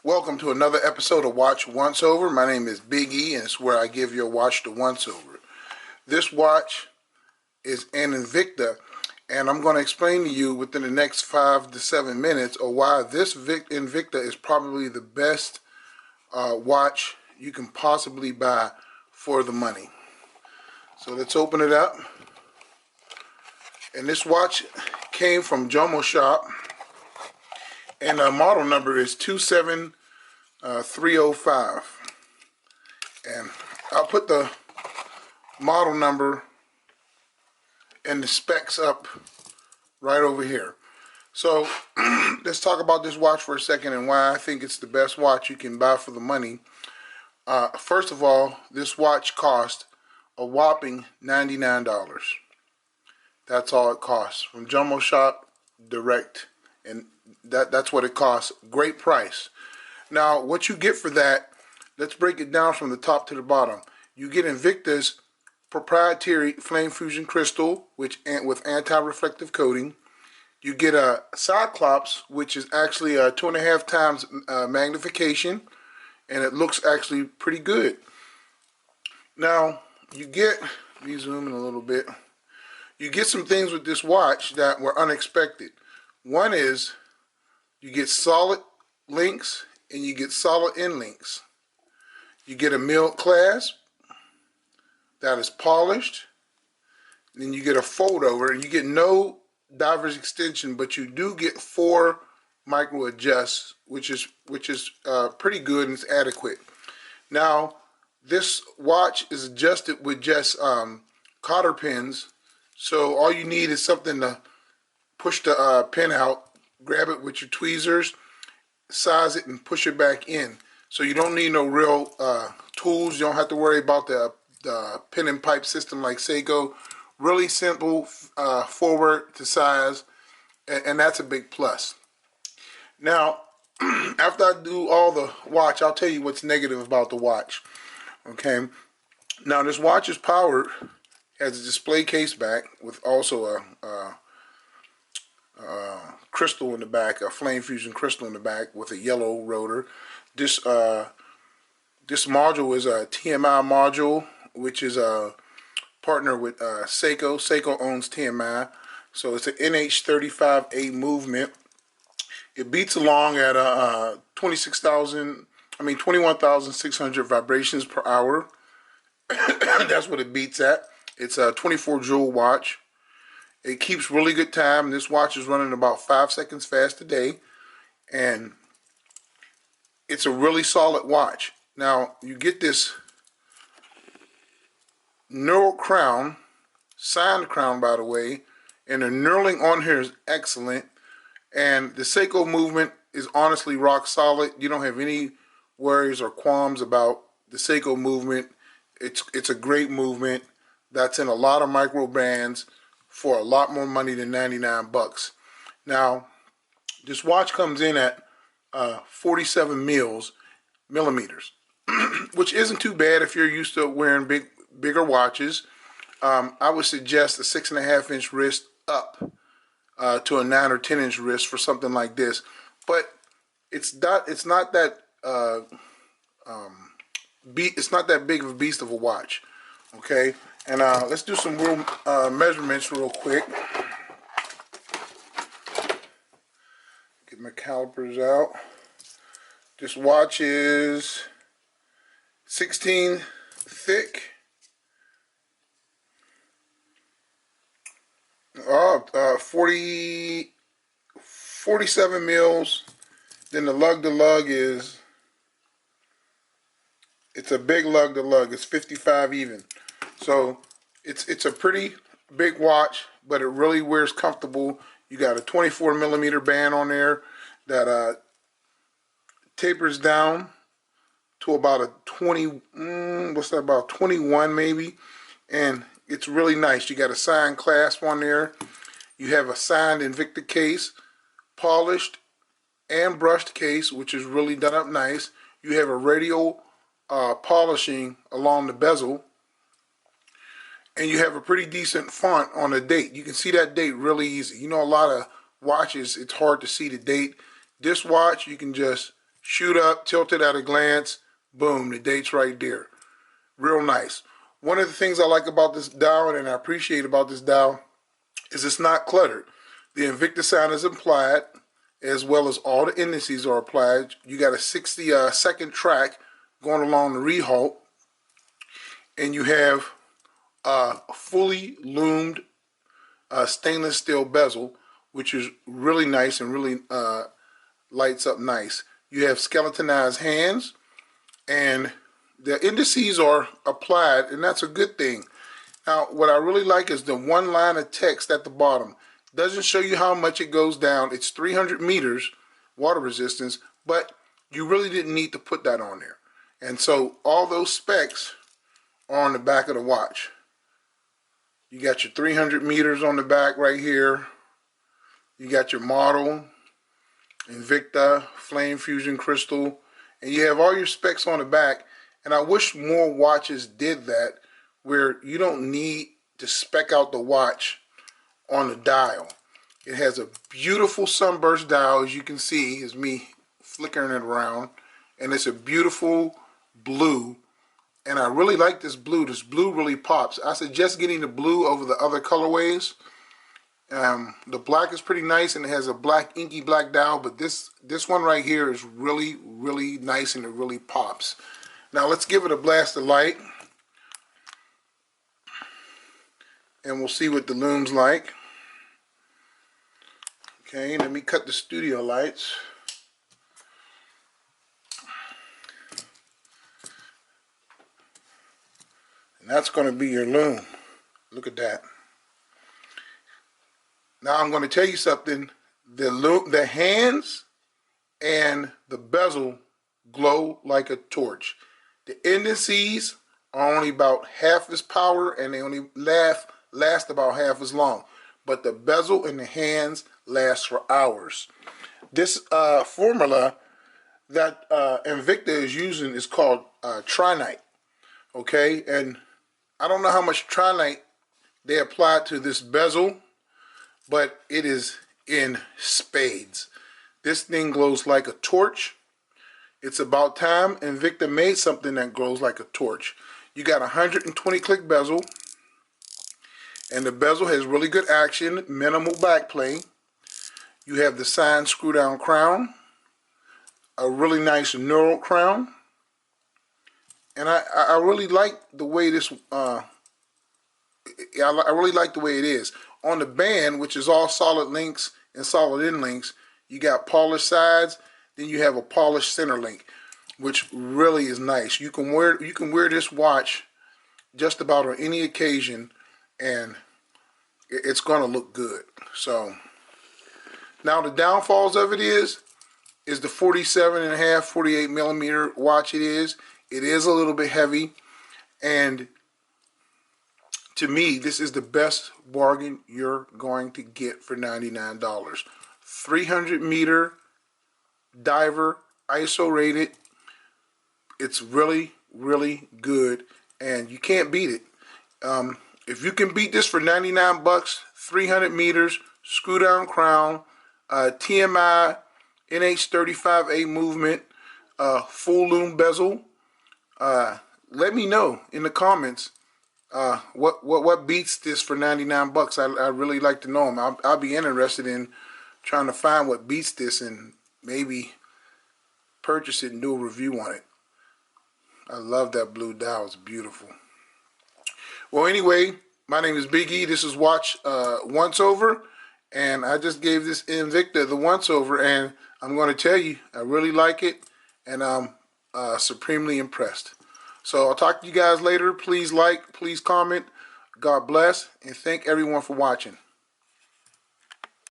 Welcome to another episode of Watch Once Over. My name is Big E, and it's where I give your watch the once over. This watch is an Invicta, and I'm going to explain to you within the next 5 to 7 minutes of why this Invicta is probably the best watch you can possibly buy for the money. So let's open it up. And this watch came from Jomo Shop, and the model number is 27305. And I'll put the model number and the specs up right over here. So let's talk about this watch for a second and why I think it's the best watch you can buy for the money. First of all, this watch cost a whopping $99. That's all it costs from Jomo Shop direct, and that's what it costs. Great price. Now, what you get for that, let's break it down from the top to the bottom. You get Invicta's proprietary flame fusion crystal, with anti-reflective coating. You get a Cyclops, which is actually a 2.5 times magnification, and it looks actually pretty good. Now, you get, let me zoom in a little bit. You get some things with this watch that were unexpected. One is you get solid links and you get solid end links. You get a milled clasp that is polished. Then you get a fold over, and you get no diver's extension, but you do get 4 micro adjusts, which is pretty good and it's adequate. Now, this watch is adjusted with just cotter pins. So all you need is something to push the pin out, grab it with your tweezers, size it, and push it back in. So you don't need no real tools. You don't have to worry about the pin and pipe system like Seiko. Really simple, forward to size, and that's a big plus. Now, after I do all the watch, I'll tell you what's negative about the watch. Okay. Now, this watch is powered. Has a display case back with also a crystal in the back, a flame fusion crystal in the back with a yellow rotor. This module is a TMI module, which is a partner with Seiko. Seiko owns TMI, so it's an NH35A movement. It beats along at 21,600 vibrations per hour. That's what it beats at. It's a 24 jewel watch. It keeps really good time. This watch is running about 5 seconds fast a day, and it's a really solid watch. Now, you get this knurled crown, signed crown by the way, and the knurling on here is excellent, and the Seiko movement is honestly rock solid. You don't have any worries or qualms about the Seiko movement. It's a great movement that's in a lot of micro bands for a lot more money than 99 bucks. Now, this watch comes in at 47 millimeters, which isn't too bad if you're used to wearing bigger watches. I would suggest a 6.5 inch wrist up to a 9 or 10 inch wrist for something like this. But it's not that it's not that big of a beast of a watch. Okay. And let's do some real measurements real quick. Get my calipers out. This watch is 16 thick. 47 mils. Then the lug to lug is, it's a big lug to lug. It's 55 even. So it's a pretty big watch, but it really wears comfortable. You got a 24 millimeter band on there that tapers down to about a 20, what's that, about 21 maybe, and it's really nice. You got a signed clasp on there. You have a signed Invicta case, polished and brushed case, which is really done up nice. You have a radial polishing along the bezel. And you have a pretty decent font on the date. You can see that date really easy. You know, a lot of watches, it's hard to see the date. This watch, you can just shoot up, tilt it at a glance, boom, the date's right there. Real nice. One of the things I like about this dial and I appreciate about this dial is it's not cluttered. The Invicta sound is applied, as well as all the indices are applied. You got a 60-second track going along the re-halt, and you have a fully lumed stainless steel bezel, which is really nice and really lights up nice. You have skeletonized hands, and the indices are applied, and that's a good thing. Now, what I really like is the one line of text at the bottom. Doesn't show you how much it goes down. It's 300 meters water resistance, but you really didn't need to put that on there. And so all those specs are on the back of the watch. You got your 300 meters on the back right here. You got your model, Invicta, Flame Fusion Crystal, and you have all your specs on the back. And I wish more watches did that, where you don't need to spec out the watch on the dial. It has a beautiful sunburst dial, as you can see, is me flickering it around, and it's a beautiful blue, and I really like this blue. This blue really pops. I suggest getting the blue over the other colorways. The black is pretty nice, and it has a black, inky black dial, but this one right here is really, really nice, and it really pops. Now let's give it a blast of light, and we'll see what the lume's like. Okay, let me cut the studio lights. And that's going to be your lume. Look at that. Now I'm going to tell you something. The hands and the bezel glow like a torch. The indices are only about half as power, and they only last about half as long. But the bezel and the hands last for hours. This formula that Invicta is using is called Trinite. Okay, and I don't know how much Trinite they applied to this bezel, but it is in spades. This thing glows like a torch. It's about time Invicta made something that glows like a torch. You got 120 click bezel, and the bezel has really good action, minimal backplay. You have the signed screw down crown, a really nice knurled crown, and I really like the way this I really like the way it is. On the band, which is all solid links and solid end links, you got polished sides, then you have a polished center link, which really is nice. You can wear this watch just about on any occasion, and it's going to look good. So now the downfalls of it is the 47.5, 48 millimeter watch it is. It is a little bit heavy, and to me, this is the best bargain you're going to get for $99. 300 meter diver, ISO rated. It's really, really good, and you can't beat it. If you can beat this for 99 bucks, 300 meters, screw down crown, TMI, NH35A movement, full lume bezel, let me know in the comments what beats this for 99 bucks. I really like to know them. I'll be interested in trying to find what beats this and maybe purchase it and do a review on it. I love that blue dial. It's beautiful. Well, anyway, my name is Big E. This is Watch Once Over, and I just gave this Invicta the once over, and I'm going to tell you, I really like it, and I'm supremely impressed. So I'll talk to you guys later. Please like, please comment. God bless, and thank everyone for watching.